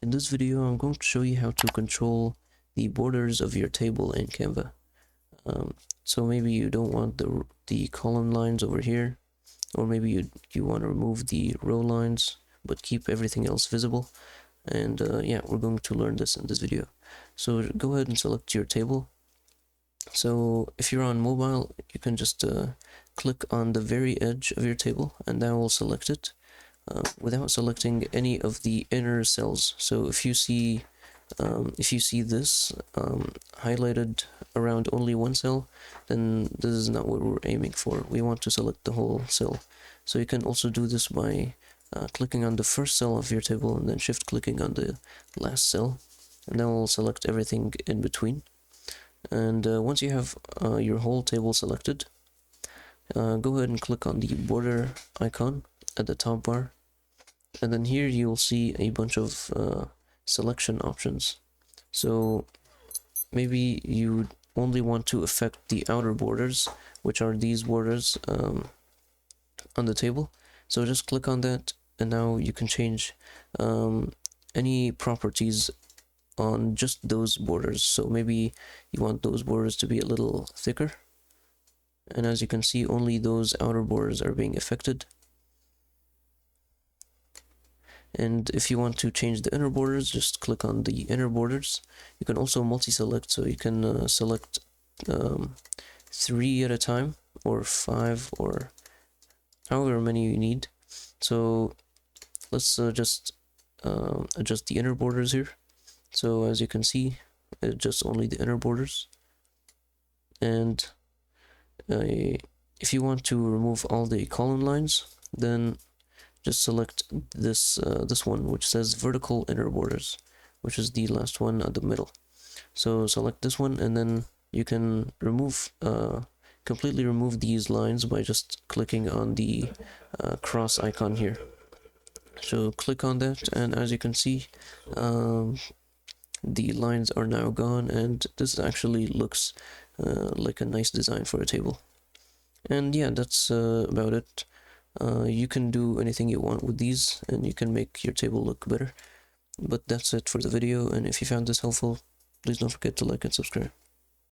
In this video, I'm going to show you how to control the borders of your table in Canva. So maybe you don't want the column lines over here, or maybe you want to remove the row lines, but keep everything else visible. And yeah, we're going to learn this in this video. So go ahead and select your table. So if you're on mobile, you can just click on the very edge of your table, and that will select it. Without selecting any of the inner cells. So if you see this highlighted around only one cell, then this is not what we're aiming for. We want to select the whole cell. So you can also do this by clicking on the first cell of your table and then shift clicking on the last cell, and then we'll select everything in between. And once you have your whole table selected, go ahead and click on the border icon at the top bar, and then here you'll see a bunch of selection options. So maybe you only want to affect the outer borders, which are these borders on the table. So just click on that, and now you can change any properties on just those borders. So maybe you want those borders to be a little thicker, and as you can see, only those outer borders are being affected. And if you want to change the inner borders, just click on the inner borders. You can also multi-select, so you can select 3 at a time, or 5, or however many you need. So let's just adjust the inner borders here. So as you can see, adjust only the inner borders. And if you want to remove all the column lines, then just select this one, which says vertical inner borders, which is the last one at the middle. So select this one, and then you can completely remove these lines by just clicking on the cross icon here. So click on that, and as you can see, the lines are now gone, and this actually looks like a nice design for a table. And yeah, that's about it. You can do anything you want with these, and you can make your table look better. But that's it for the video, and if you found this helpful, please don't forget to like and subscribe.